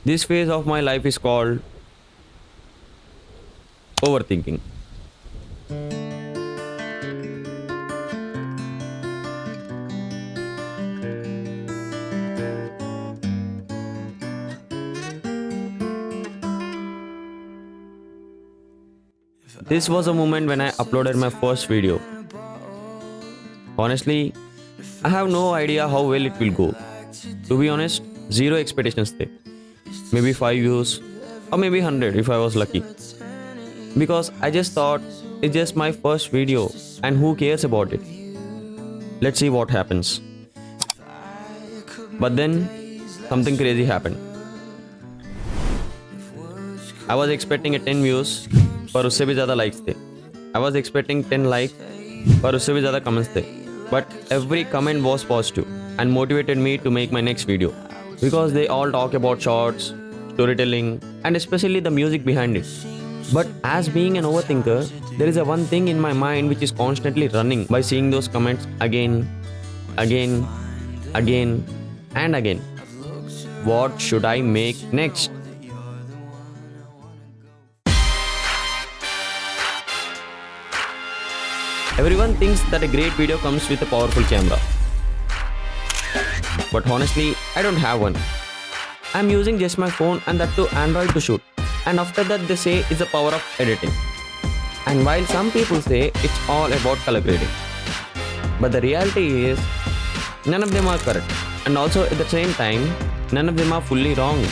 This phase of my life is called overthinking. This was a moment when I uploaded my first video. Honestly, I have no idea how well it will go. To be honest, zero expectations there. Maybe 5 views or maybe 100 if I was lucky. Because I just thought it's just my first video and who cares about it? Let's see what happens. But then something crazy happened. I was expecting a 10 views पर उससे भी ज़्यादा likes थे. I was expecting 10 likes पर उससे भी ज़्यादा comments थे. But every comment was positive and motivated me to make my next video. Because they all talk about shorts, storytelling and especially the music behind it. But as being an overthinker, there is a one thing in my mind which is constantly running by seeing those comments again, again, again and again. What should I make next? Everyone thinks that a great video comes with a powerful camera. But honestly, I don't have one. I'm using just my phone and that too Android to shoot. And after that they say it's the power of editing. And while some people say it's all about color grading. But the reality is, none of them are correct. And also at the same time, none of them are fully wrong.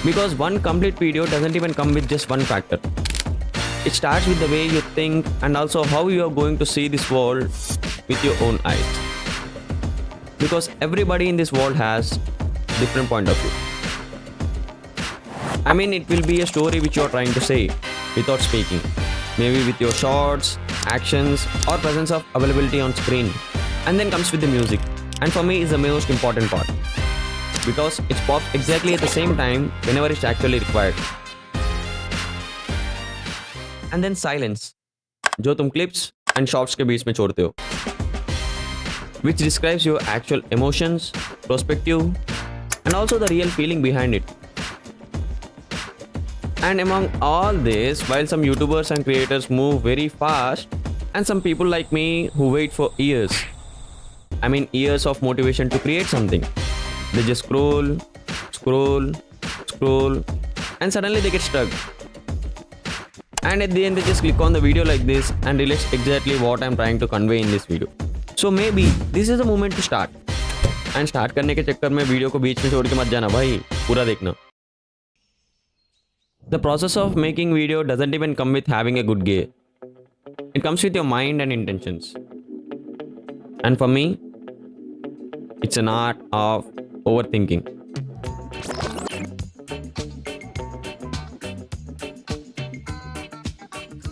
Because one complete video doesn't even come with just one factor. It starts with the way you think and also how you are going to see this world with your own eyes. Because everybody in this world has different point of view. I mean, it will be a story which you are trying to say without speaking. Maybe with your shots, actions or presence of availability on screen. And then comes with the music. And for me is the most important part. Because it pops exactly at the same time whenever it's actually required. And then silence, जो तुम clips and shots के बीच में छोड़ते हो, which describes your actual emotions, perspective, and also the real feeling behind it. And among all this, while some YouTubers and creators move very fast, and some people like me who wait for years, I mean years of motivation to create something, they just scroll, scroll, scroll, and suddenly they get stuck. And at the end they just click on the video like this and realize exactly what I'm trying to convey in this video. So maybe this is the moment to start. And start करने के चक्कर में video को बीच में छोड़ के मत जाना भाई, पूरा देखना. The process of making video doesn't even come with having a good gear. It comes with your mind and intentions. And for me, it's an art of overthinking.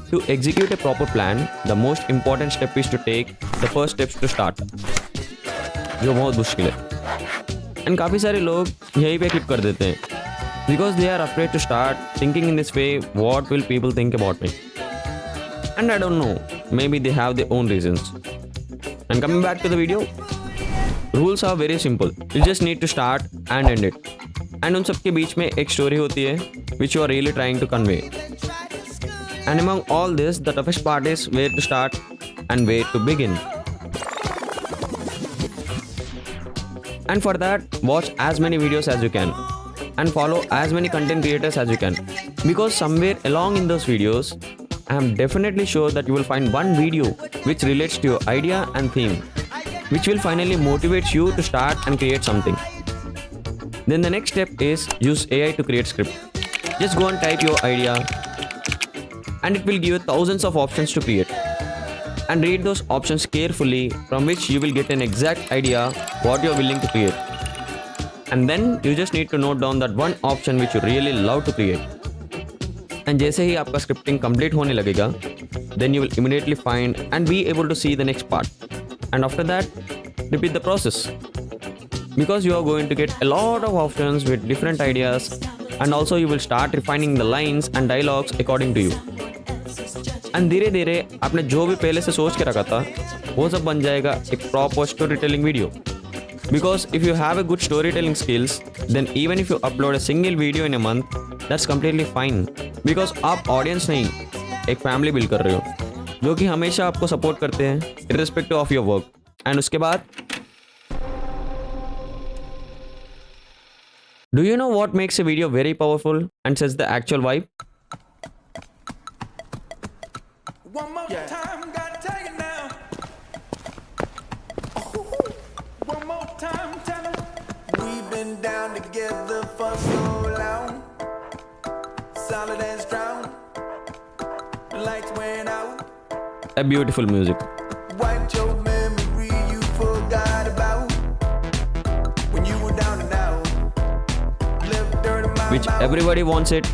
To execute a proper plan, the most important step is to take the first steps to start, जो बहुत मुश्किल है. And काफ़ी सारे लोग यहीं पे click कर देते हैं because they are afraid to start thinking in this way, what will people think about me? And I don't know, maybe they have their own reasons. And coming back to the video, rules are very simple. You just need to start and end it. And उन सब के बीच में एक story होती है which you are really trying to convey. And among all this, the toughest part is where to start and where to begin. And for that, watch as many videos as you can and follow as many content creators as you can. Because somewhere along in those videos, I am definitely sure that you will find one video which relates to your idea and theme, which will finally motivate you to start and create something. Then the next step is use AI to create script. Just go and type your idea, and it will give you thousands of options to create. And read those options carefully, from which you will get an exact idea what you are willing to create. And then you just need to note down that one option which you really love to create. And जैसे ही आपका scripting complete होने लगेगा, then you will immediately find and be able to see the next part. And after that, repeat the process. Because you are going to get a lot of options with different ideas, and also you will start refining the lines and dialogues according to you. And धीरे धीरे आपने जो भी पहले से सोच के रखा था वो सब बन जाएगा एक proper story telling video. Because if you have a good storytelling skills, then even if you upload a single video in a month, that's completely fine. Because आप audience नहीं, एक family build कर रहे हो, जो कि हमेशा आपको support करते हैं, irrespective of your work. And उसके बाद, do you know what makes a video very powerful and sets the actual vibe? One more time, gotta tell you now. One more time, tell me. We've been down together for so long, solid and strong. The lights went out. A beautiful music. Wiped your memory you forgot about when you were down and out. Left dirt in my Which mouth. everybody wants it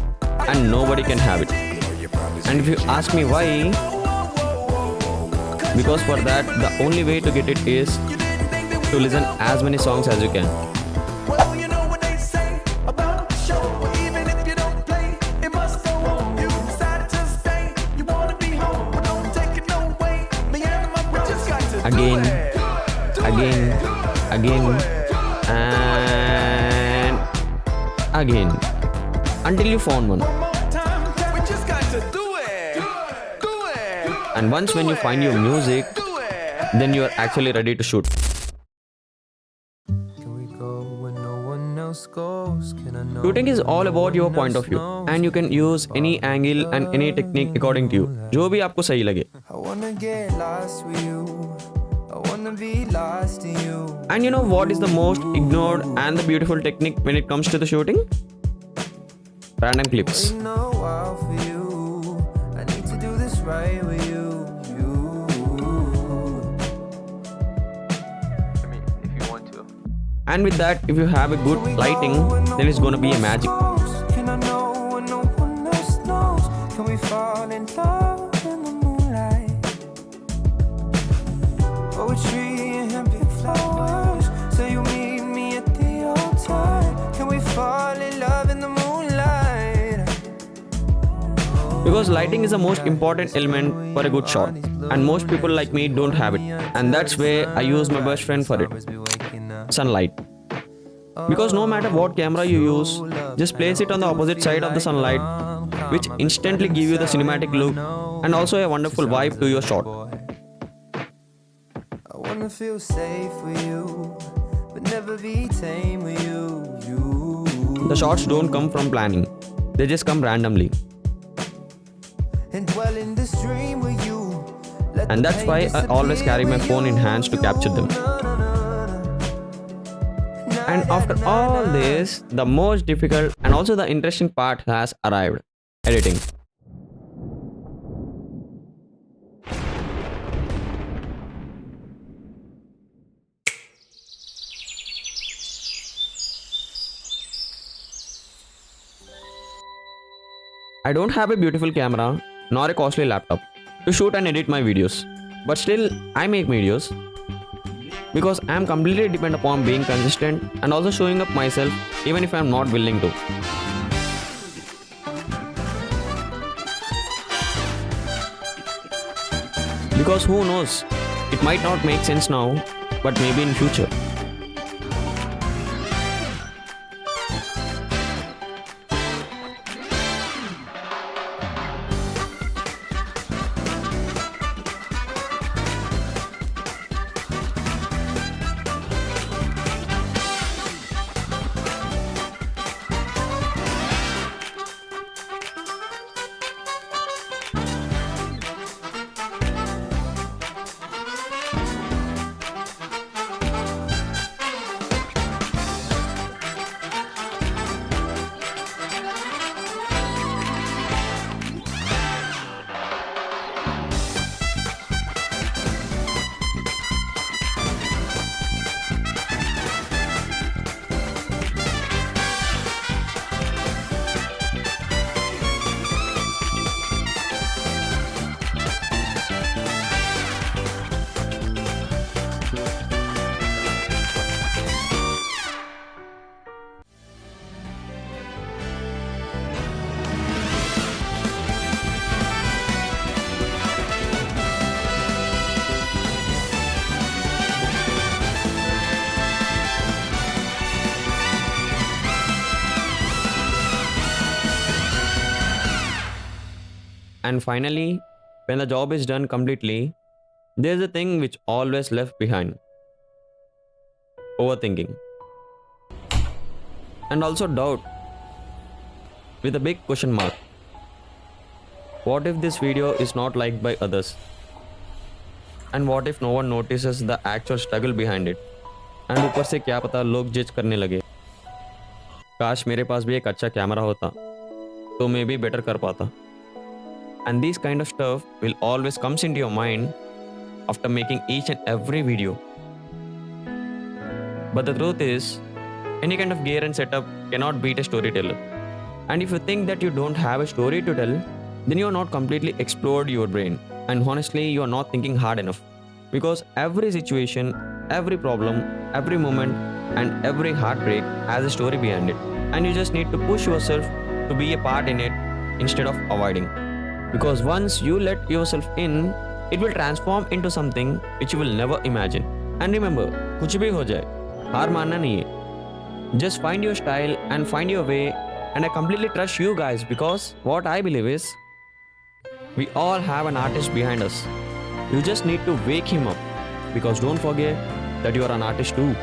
and nobody can have it. And if you ask me why, because for that the only way to get it is to listen as many songs as you can. Well, you know what they say about the show. Even if you don't play, it must go on. You decided to stay. You wanna be home, but don't take it no way. Me and my bro just got to Again, do it. again, and again until you found one. One more time, we just got to do it. Do it. And once when you find your music, Do it. then you are actually ready to shoot. Can we go where no one else goes? Can I know Shooting is all about your no one point of else view, knows? and you can use any angle and any technique according to you. जो भी आपको सही लगे. I wanna get lost with you. I wanna be lost in you. And you know what is the most ignored and the beautiful technique when it comes to the shooting? Random clips. You know I'll for you. I need to do this right with you. I mean, if you want to. And with that, if you have a good lighting, then it's gonna be a magic. Can I know when no one else knows? Can we fall in love in the moonlight? Poetry and big flowers. So you meet me at the altar. Can we fall in love in the moonlight? Because lighting is the most important element for a good shot, and most people like me don't have it, and that's where I use my best friend for it, sunlight. Because no matter what camera you use, just place it on the opposite side of the sunlight, which instantly give you the cinematic look and also a wonderful vibe to your shot. I wanna feel safe with you, but never be tame with you. The shots don't come from planning, they just come randomly. And dwell in this dream with you. Let And the that's pain why I always disappear carry my with phone in you. hands to capture them. And after all this, the most difficult and also the interesting part has arrived: editing. I don't have a beautiful camera nor a costly laptop to shoot and edit my videos, but still I make videos because I am completely dependent upon being consistent and also showing up myself even if I am not willing to. Because who knows, it might not make sense now, but maybe in future. And finally, when the job is done completely, there's a thing which always left behind: overthinking. And also doubt, with a big question mark. What if this video is not liked by others? And what if no one notices the actual struggle behind it? And ऊपर से क्या पता लोग जज करने लगे. काश मेरे पास भी एक अच्छा कैमरा होता तो मैं भी बेटर कर पाता. And these kind of stuff will always comes into your mind after making each and every video. But the truth is, any kind of gear and setup cannot beat a storyteller. And if you think that you don't have a story to tell, then you are not completely explored your brain. And honestly, you are not thinking hard enough. Because every situation, every problem, every moment, and every heartbreak has a story behind it. And you just need to push yourself to be a part in it instead of avoiding. Because once you let yourself in, it will transform into something which you will never imagine. And remember, कुछ भी हो जाए, हार मानना नहीं है. Just find your style and find your way. And I completely trust you guys, because what I believe is, we all have an artist behind us. You just need to wake him up, because don't forget that you are an artist too.